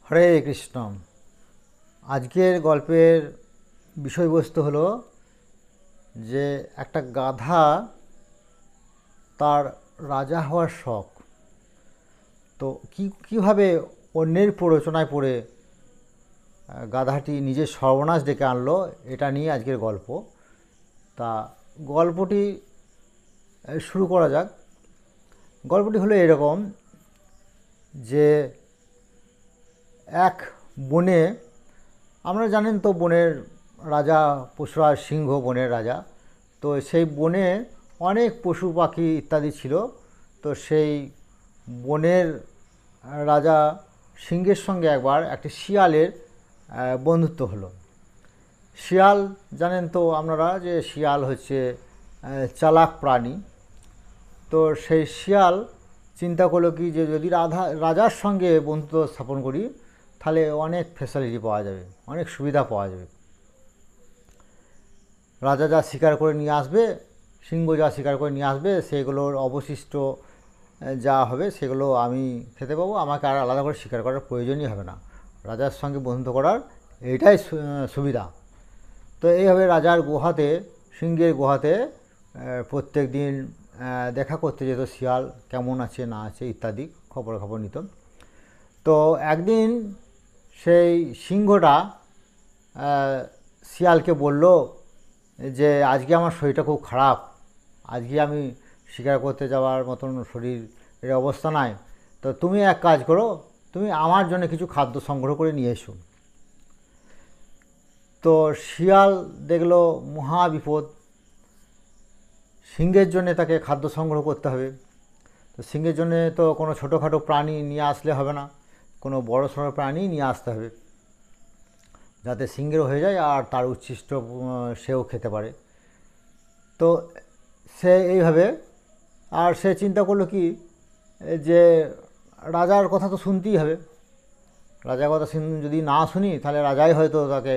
হরে কৃষ্ণ। আজকের গল্পের বিষয়বস্তু হলো যে একটা গাধা তার রাজা হওয়ার শখ, তো কীভাবে অন্যের প্ররোচনায় পড়ে গাধাটি নিজের সর্বনাশ ডেকে আনলো, এটা নিয়ে আজকের গল্প। তা গল্পটি শুরু করা যাক। গল্পটি হলো এরকম যে এক বনে, আপনারা জানেন তো বনের রাজা পশুরাজ সিংহ বনের রাজা। তো সেই বনে অনেক পশু পাখি ইত্যাদি ছিল। তো সেই বনের রাজা সিংহের সঙ্গে একবার একটি শিয়ালের বন্ধুত্ব হলো। শিয়াল জানেন তো আপনারা যে শিয়াল হচ্ছে চালাক প্রাণী। তো সেই শিয়াল চিন্তা করলো কি যে যদি রাজার সঙ্গে বন্ধুত্ব স্থাপন করি তাহলে অনেক ফ্যাসিলিটি পাওয়া যাবে, অনেক সুবিধা পাওয়া যাবে। রাজা যা শিকার করে নিয়ে আসবে, সিংহ যা শিকার করে নিয়ে আসবে, সেগুলোর অবশিষ্ট যা হবে সেগুলো আমি খেতে পাবো, আমাকে আর আলাদা করে শিকার করার প্রয়োজনই হবে না। রাজার সঙ্গে বন্ধুত্ব করার এইটাই সুবিধা। তো এইভাবে রাজার গুহাতে, সিংহের গুহাতে প্রত্যেক দিন দেখা করতে যেত শিয়াল, কেমন আছে না আছে ইত্যাদি খবর নিত। তো একদিন সেই সিংহটা শিয়ালকে বলল যে আজকে আমার শরীরটা খুব খারাপ, আজকে আমি শিকার করতে যাওয়ার মতন শরীরের অবস্থা নাই। তো তুমি এক কাজ করো, তুমি আমার জন্য কিছু খাদ্য সংগ্রহ করে নিয়ে এসো। তো শিয়াল দেখলো মহা বিপদ, সিংহের জন্য তাকে খাদ্য সংগ্রহ করতে হবে। তো সিংহের জন্যে তো কোনো ছোটোখাটো প্রাণী নিয়ে আসলে হবে না, কোনো বড় সড়ো প্রাণী নিয়ে আসতে হবে যাতে সিংহেরও হয়ে যায় আর তার উচ্ছিষ্ট সেও খেতে পারে। তো সে এইভাবে, আর সে চিন্তা করলো কি যে রাজার কথা তো শুনতেই হবে, রাজার কথা যদি না শুনি তাহলে রাজাই হয়তো তাকে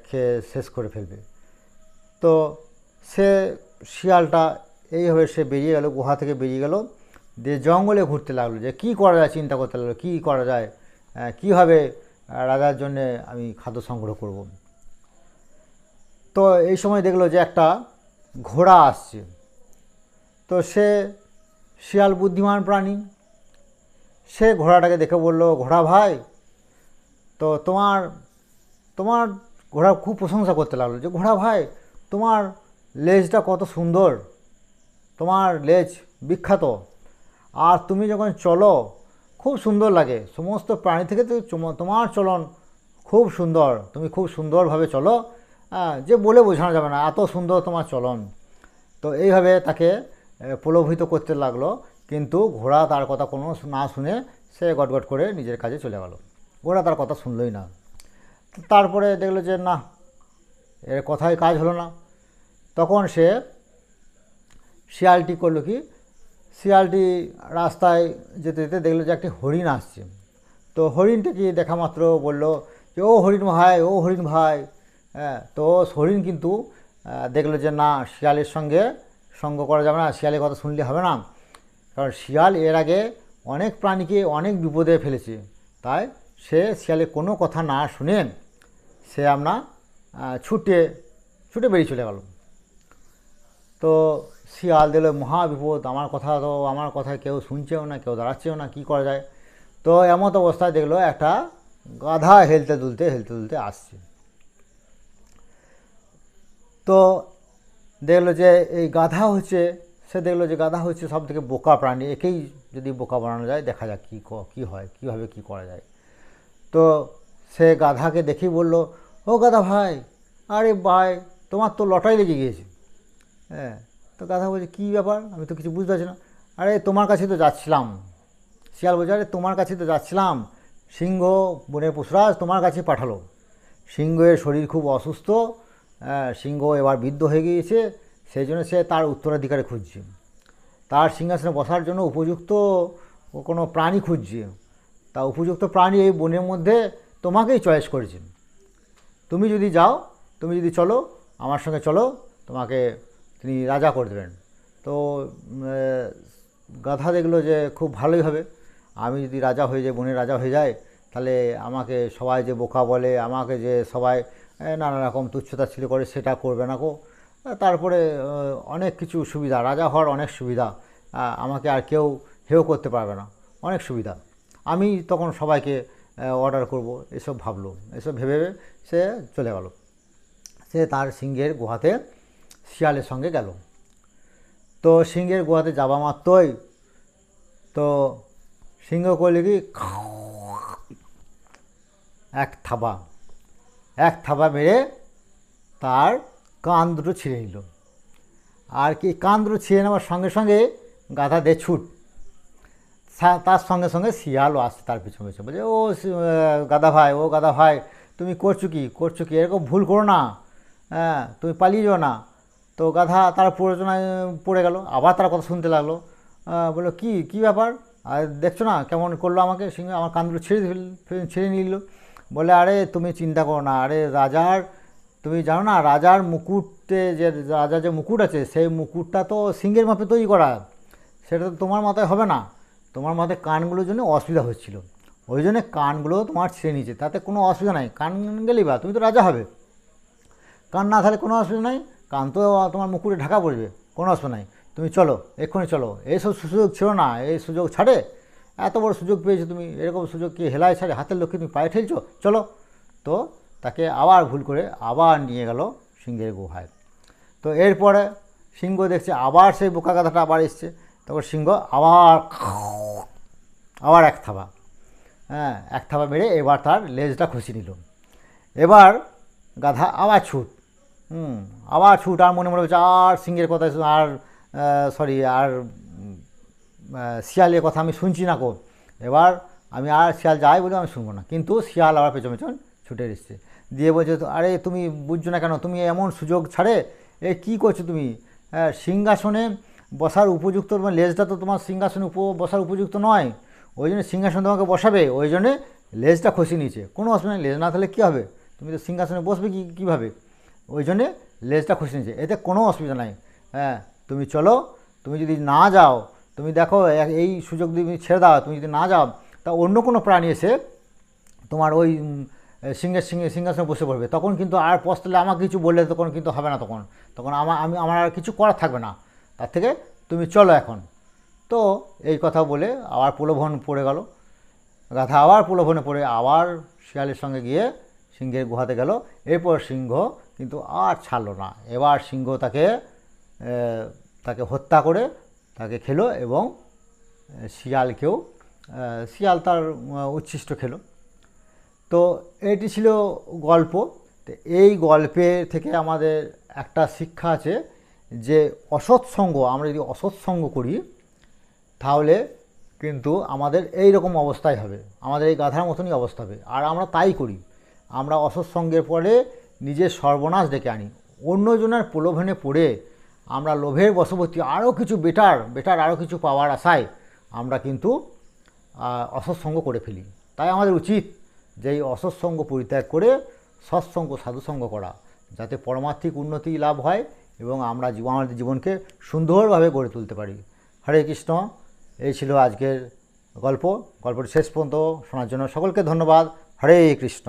খেয়ে শেষ করে ফেলবে। তো সে শিয়ালটা এইভাবে সে বেরিয়ে গেল, গুহা থেকে বেরিয়ে গেল, দিয়ে জঙ্গলে ঘুরতে লাগলো যে কী করা যায়, চিন্তা করতে লাগলো কী করা যায়, কীভাবে রাজার জন্যে আমি খাদ্য সংগ্রহ করব। তো এই সময় দেখলো যে একটা ঘোড়া আসছে। তো সে শিয়াল বুদ্ধিমান প্রাণী, সে ঘোড়াটাকে দেখে বলল, ঘোড়া ভাই, তো তোমার তোমার ঘোড়া খুব প্রশংসা করতে লাগলো যে ঘোড়া ভাই, তোমার লেজটা কত সুন্দর, তোমার লেজ বিখ্যাত, আর তুমি যখন চলো খুব সুন্দর লাগে, সমস্ত প্রাণী থেকে তো তোমার চলন খুব সুন্দর, তুমি খুব সুন্দরভাবে চলো, যে বলে বোঝানো যাবে না এত সুন্দর তোমার চলন। তো এইভাবে তাকে প্রলোভিত করতে লাগলো, কিন্তু ঘোড়া তার কথা কোনো না শুনে সে গটগট করে নিজের কাজে চলে গেল। ঘোড়া তার কথা শুনলই না। তারপরে দেখলো যে না, এর কথায় কাজ হলো না। তখন সে শিয়ালটি করলো কি, শিয়ালটি রাস্তায় যেতে যেতে দেখলো যে একটি হরিণ আসছে। তো হরিণটাকে দেখা মাত্র বলল যে ও হরিণ ভাই, ও হরিণ ভাই। হ্যাঁ, তো হরিণ কিন্তু দেখলো যে না, শিয়ালের সঙ্গে সঙ্গ করা যাবে না, শিয়ালের কথা শুনলে হবে না, কারণ শিয়াল এর আগে অনেক প্রাণীকে অনেক বিপদে ফেলেছে। তাই সে শিয়ালের কোনো কথা না শুনে সে ছুটে ছুটে বেরিয়ে চলে গেল। তো শিয়াল দিল মহা বিপদ, আমার কথায় কেউ শুনছেও না, কেউ দাঁড়াচ্ছেও না, কী করা যায়। তো এমত অবস্থায় দেখলো একটা গাধা হেলতে দুলতে আসছে। তো দেখলো যে এই গাধা হচ্ছে, সে দেখলো যে গাধা হচ্ছে সব থেকে বোকা প্রাণী, একেই যদি বোকা বানানো যায় দেখা যাক কী হয়, কীভাবে কী করা যায়। তো সে গাধাকে দেখেই বলল, ও গাধা ভাই, আরে ভাই তোমার তো লটাই লেগে গিয়েছে। হ্যাঁ, তো গাধা বলছে কী ব্যাপার, আমি তো কিছু বুঝতে পারছি না। আরে তোমার কাছে তো যাচ্ছিলাম। শিয়াল বলছে আরে তোমার কাছে তো যাচ্ছিলাম, সিংহ বনের পশুরাজ তোমার কাছে পাঠালো। সিংহের শরীর খুব অসুস্থ, সিংহ এবার বৃদ্ধ হয়ে গিয়েছে, সেই জন্য সে তার উত্তরাধিকারে খুঁজছে, তার সিংহাসনে বসার জন্য উপযুক্ত কোনো প্রাণী খুঁজছে। তা উপযুক্ত প্রাণী এই বনের মধ্যে তোমাকেই চয়েস করেছে। তুমি যদি যাও, তুমি যদি চলো আমার সঙ্গে চলো, তোমাকে তিনি রাজা করে দেবেন। তো গাধা দেখলো যে খুব ভালোই হবে, আমি যদি রাজা হয়ে যাই, বনের রাজা হয়ে যায়, তাহলে আমাকে সবাই যে বোকা বলে, আমাকে যে সবাই নানা রকম তুচ্ছতাচ্ছিল্য করে, সেটা করবে না গো। তারপরে অনেক কিছু সুবিধা, রাজা হওয়ার অনেক সুবিধা, আমাকে আর কেউ হেয় করতে পারবে না, অনেক সুবিধা। আমি তখন সবাইকে অর্ডার করব, এসব ভাবলো। এসব ভেবে সে চলে গেল। সে তার সিংহের গুহাতে শিয়ালের সঙ্গে গেল। তো সিংহের গুহাতে যাওয়া মাত্রই তো সিংহ করলে কি, এক থাবা মেরে তার কান দুটো ছিঁড়ে নিল। আর কি, কান দুটো ছিঁড়ে নেওয়ার সঙ্গে সঙ্গে গাধা দে ছুট। তার সঙ্গে সঙ্গে শিয়ালও আসছে তার পিছনে পিছনে, বলছে ও গাধা ভাই, ও গাধা ভাই, তুমি করছো কি, এরকম ভুল করো না, হ্যাঁ, তুমি পালিয়ে যাও না। তো গাধা তার প্ররোচনায় পড়ে গেল, আবার তার কথা শুনতে লাগলো। বললো কী ব্যাপার, আর দেখছো না কেমন করলো আমাকে সিংহ, আমার কানগুলো ছিঁড়ে নিল। বলে আরে তুমি চিন্তা করো না, আরে তুমি জানো না, রাজার মুকুটে যে রাজার যে মুকুট আছে, সেই মুকুটটা তো সিংহের মাপে তৈরি করা, সেটা তো তোমার মাথায় হবে না। তোমার মাথায় কানগুলোর জন্য অসুবিধা হচ্ছিল, ওই জন্য কানগুলো তোমার ছিঁড়ে নিয়েছে, তাতে কোনো অসুবিধা নাই। কান গেলেই বা তুমি তো রাজা হবে, কান না থাকলে কোনো অসুবিধা নাই, কান তো তোমার মুকুটে ঢাকা পড়বে, কোনো অসুবিধা নাই। তুমি চলো, এক্ষুনি চলো, এইসব সুযোগ ছিল না, এই সুযোগ ছাড়ে, এত বড় সুযোগ পেয়েছো তুমি, এরকম সুযোগ কি হেলায় ছাড়ে, হাতের লক্ষ্যে তুমি পায়ে ঠেলছো, চলো। তো তাকে আবার ভুল করে আবার নিয়ে গেল সিংহের গুহায়। তো এরপরে সিংহ দেখছে আবার সেই বোকা গাধাটা আবার এসছে, তখন সিংহ আবার এক থাবা, এক থাবা মেরে এবার তার লেজটা খসিয়ে নিল। এবার গাধা আবার ছুট, আবার ছুট, আর মনে হচ্ছে আর সিংহের কথা আর শিয়ালের কথা আমি শুনছি না কো, এবার আমি আর শিয়াল যাই বলে আমি শুনবো না। কিন্তু শিয়াল আবার পেছন পেছন ছুটে এসছে, দিয়ে বলছে আরে তুমি বুঝছো না কেন, তুমি এমন সুযোগ ছাড়ে কী করছো তুমি, সিংহাসনে বসার উপযুক্ত, তোমার লেজটা তো তোমার সিংহাসনে বসার উপযুক্ত নয়, ওই জন্য সিংহাসনে তোমাকে বসাবে, ওই জন্যে লেজটা খসিয়ে নিয়েছে। কোনো অসুবিধা নেই, লেজ না থাকলে কী হবে, তুমি তো সিংহাসনে বসবে কীভাবে, ওই জন্যে লেজটা খসিয়ে নিয়েছে, এতে কোনো অসুবিধা নাই। তুমি চলো, তুমি যদি না যাও, তুমি দেখো এই সুযোগ তুমি ছেড়ে দাও, তুমি যদি না যাও, তা অন্য কোনো প্রাণী এসে তোমার ওই সিংহাসনে বসে পড়বে, তখন কিন্তু আর পস্তালে আমাকে কিছু বললে তখন কিন্তু হবে না, তখন আমার আর কিছু করার থাকবে না, তার থেকে তুমি চলো এখন। তো এই কথা বলে আবার প্রলোভন পড়ে গেল, গাধা আবার প্রলোভনে পড়ে আবার শিয়ালের সঙ্গে গিয়ে সিংহের গুহাতে গেল। এরপর সিংহ কিন্তু আর ছাড়লো না, এবার সিংহ তাকে হত্যা করে তাকে খেলো, এবং শিয়াল তার উচ্ছিষ্ট খেলো। তো এটি ছিল গল্প। তো এই গল্পের থেকে আমাদের একটা শিক্ষা আছে যে অসৎসঙ্গ, আমরা যদি অসৎসঙ্গ করি তাহলে কিন্তু আমাদের এই রকম অবস্থাই হবে, আমাদের এই গাধার মতনই অবস্থা হবে। আর আমরা তাই করি, আমরা অসৎসঙ্গের পরে নিজের সর্বনাশ ডেকে আনি, অন্যজনের প্রলোভনে পড়ে আমরা লোভের বশবর্তী আরও কিছু বেটার আরও কিছু পাওয়ার আশায় আমরা কিন্তু অসৎসঙ্গ করে ফেলি। তাই আমাদের উচিত যে এই অসৎসঙ্গ পরিত্যাগ করে সৎসঙ্গ সাধুসঙ্গ করা, যাতে পরমার্থিক উন্নতি লাভ হয় এবং আমরা আমাদের জীবনকে সুন্দরভাবে গড়ে তুলতে পারি। হরে কৃষ্ণ। এই ছিল আজকের গল্পটি শেষ পর্যন্ত শোনার জন্য সকলকে ধন্যবাদ। হরে কৃষ্ণ।